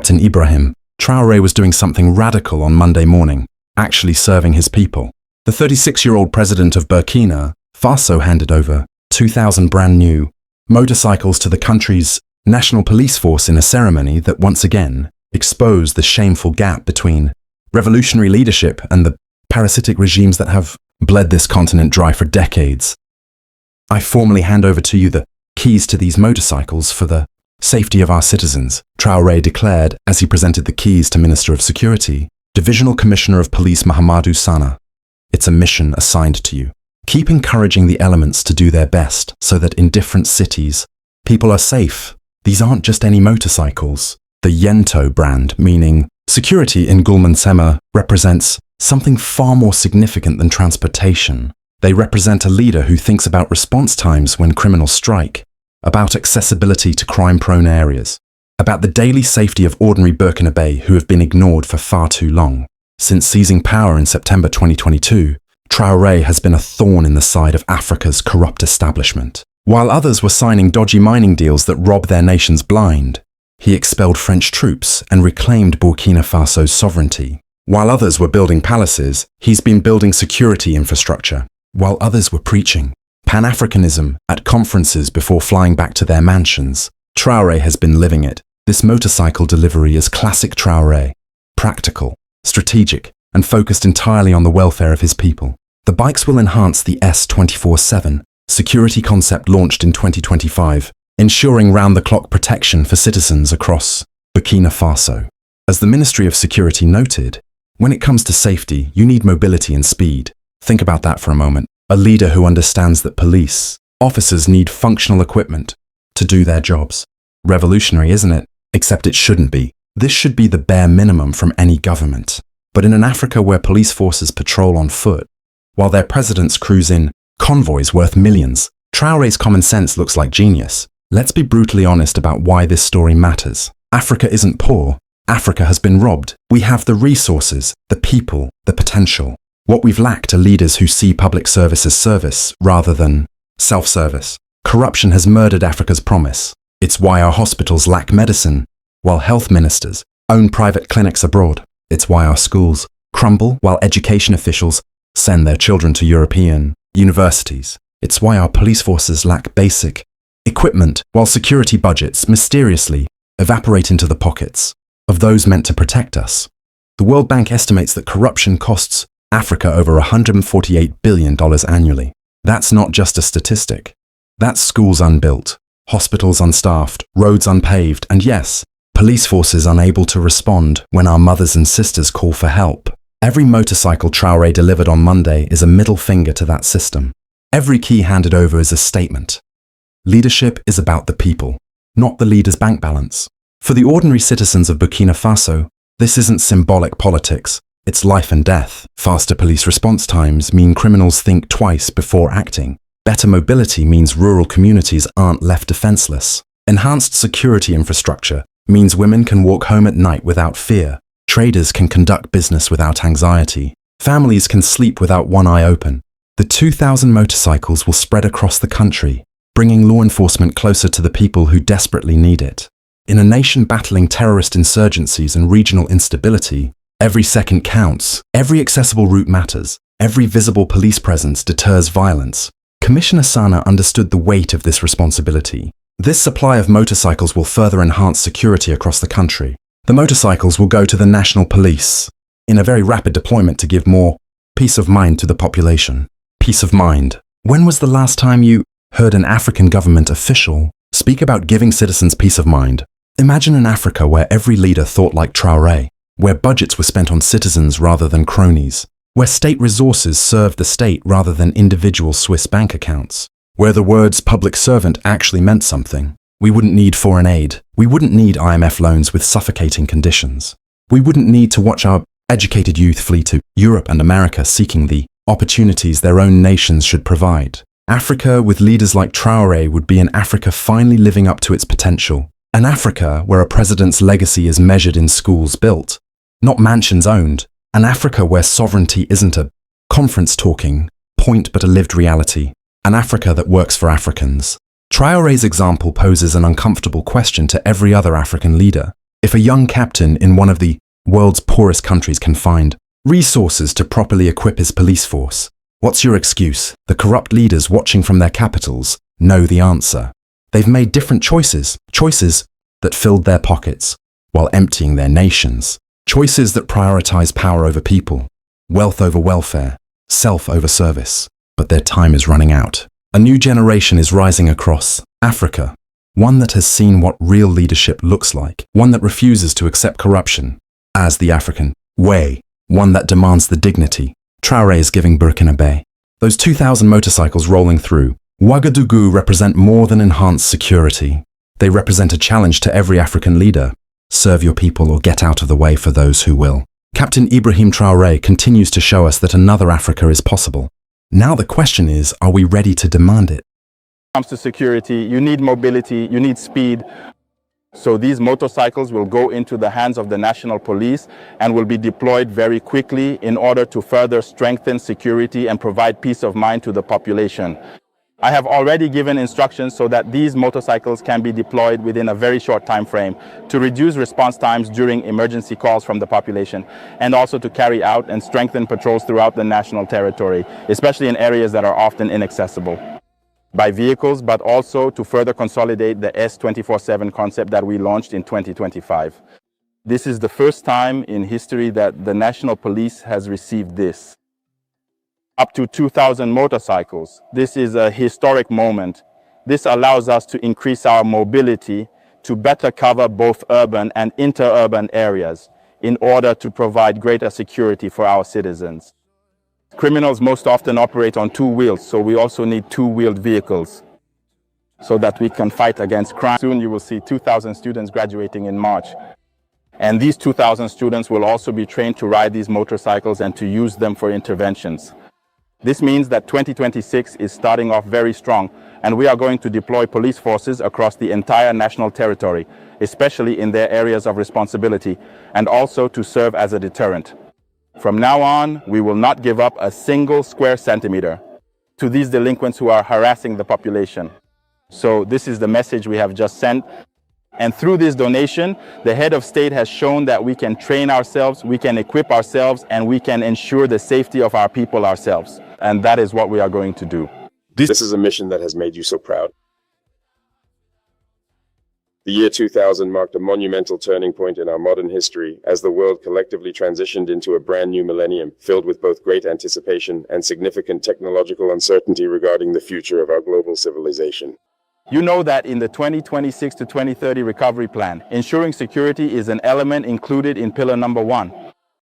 Captain Ibrahim, Traoré was doing something radical on Monday morning, actually serving his people. The 36-year-old president of Burkina Faso handed over 2,000 brand new motorcycles to the country's national police force in a ceremony that once again exposed the shameful gap between revolutionary leadership and the parasitic regimes that have bled this continent dry for decades. I formally hand over to you the keys to these motorcycles for the safety of our citizens, Traoré declared as he presented the keys to Minister of Security, Divisional Commissioner of Police Mahamadou Sana. It's a mission assigned to you. Keep encouraging the elements to do their best so that in different cities, people are safe. These aren't just any motorcycles. The Yento brand, meaning security in Gulmansema, represents something far more significant than transportation. They represent a leader who thinks about response times when criminals strike, about accessibility to crime-prone areas, about the daily safety of ordinary Burkinabe who have been ignored for far too long. Since seizing power in September 2022, Traoré has been a thorn in the side of Africa's corrupt establishment. While others were signing dodgy mining deals that rob their nations blind, he expelled French troops and reclaimed Burkina Faso's sovereignty. While others were building palaces, he's been building security infrastructure. While others were preaching Pan-Africanism at conferences before flying back to their mansions, Traoré has been living it. This motorcycle delivery is classic Traoré, practical, strategic, and focused entirely on the welfare of his people. The bikes will enhance the S24/7 security concept launched in 2025, ensuring round-the-clock protection for citizens across Burkina Faso. As the Ministry of Security noted, when it comes to safety, you need mobility and speed. Think about that for a moment. A leader who understands that police officers need functional equipment to do their jobs. Revolutionary, isn't it? Except it shouldn't be. This should be the bare minimum from any government. But in an Africa where police forces patrol on foot, while their presidents cruise in convoys worth millions, Traoré's common sense looks like genius. Let's be brutally honest about why this story matters. Africa isn't poor. Africa has been robbed. We have the resources, the people, the potential. What we've lacked are leaders who see public service as service rather than self-service. Corruption has murdered Africa's promise. It's why our hospitals lack medicine, while health ministers own private clinics abroad. It's why our schools crumble while education officials send their children to European universities. It's why our police forces lack basic equipment while security budgets mysteriously evaporate into the pockets of those meant to protect us. The World Bank estimates that corruption costs Africa over $148 billion annually. That's not just a statistic. That's schools unbuilt, hospitals unstaffed, roads unpaved, and yes, police forces unable to respond when our mothers and sisters call for help. Every motorcycle Traoré delivered on Monday is a middle finger to that system. Every key handed over is a statement. Leadership is about the people, not the leader's bank balance. For the ordinary citizens of Burkina Faso, this isn't symbolic politics. It's life and death. Faster police response times mean criminals think twice before acting. Better mobility means rural communities aren't left defenseless. Enhanced security infrastructure means women can walk home at night without fear. Traders can conduct business without anxiety. Families can sleep without one eye open. The 2,000 motorcycles will spread across the country, bringing law enforcement closer to the people who desperately need it. In a nation battling terrorist insurgencies and regional instability, every second counts, every accessible route matters, every visible police presence deters violence. Commissioner Sana understood the weight of this responsibility. This supply of motorcycles will further enhance security across the country. The motorcycles will go to the national police in a very rapid deployment to give more peace of mind to the population. Peace of mind. When was the last time you heard an African government official speak about giving citizens peace of mind? Imagine an Africa where every leader thought like Traoré, where budgets were spent on citizens rather than cronies, where state resources served the state rather than individual Swiss bank accounts, where the words public servant actually meant something. We wouldn't need foreign aid. We wouldn't need IMF loans with suffocating conditions. We wouldn't need to watch our educated youth flee to Europe and America seeking the opportunities their own nations should provide. Africa with leaders like Traoré would be an Africa finally living up to its potential. An Africa where a president's legacy is measured in schools built, not mansions owned. An Africa where sovereignty isn't a conference-talking point but a lived reality. An Africa that works for Africans. Traoré's example poses an uncomfortable question to every other African leader. If a young captain in one of the world's poorest countries can find resources to properly equip his police force, what's your excuse? The corrupt leaders watching from their capitals know the answer. They've made different choices that filled their pockets while emptying their nations. Choices that prioritize power over people, wealth over welfare, self over service. But their time is running out. A new generation is rising across Africa, one that has seen what real leadership looks like, one that refuses to accept corruption as the African way, one that demands the dignity TRAORE is giving Burkina. Those 2,000 motorcycles rolling through Ouagadougou represent more than enhanced security. They represent a challenge to every African leader. Serve your people or get out of the way for those who will. Captain Ibrahim Traoré continues to show us that another Africa is possible. Now the question is, are we ready to demand it? When it comes to security, you need mobility, you need speed. So these motorcycles will go into the hands of the national police and will be deployed very quickly in order to further strengthen security and provide peace of mind to the population. I have already given instructions so that these motorcycles can be deployed within a very short time frame to reduce response times during emergency calls from the population, and also to carry out and strengthen patrols throughout the national territory, especially in areas that are often inaccessible by vehicles, but also to further consolidate the S24/7 concept that we launched in 2025. This is the first time in history that the national police has received this. Up to 2,000 motorcycles. This is a historic moment. This allows us to increase our mobility to better cover both urban and interurban areas in order to provide greater security for our citizens. Criminals most often operate on two wheels, so we also need two-wheeled vehicles so that we can fight against crime. Soon you will see 2,000 students graduating in March. And these 2,000 students will also be trained to ride these motorcycles and to use them for interventions. This means that 2026 is starting off very strong, and we are going to deploy police forces across the entire national territory, especially in their areas of responsibility, and also to serve as a deterrent. From now on, we will not give up a single square centimeter to these delinquents who are harassing the population. So this is the message we have just sent. And through this donation, the head of state has shown that we can train ourselves, we can equip ourselves, and we can ensure the safety of our people ourselves. And that is what we are going to do. This is a mission that has made you so proud. The year 2000 marked a monumental turning point in our modern history as the world collectively transitioned into a brand new millennium filled with both great anticipation and significant technological uncertainty regarding the future of our global civilization. You know that in the 2026 to 2030 recovery plan, ensuring security is an element included in pillar number 1.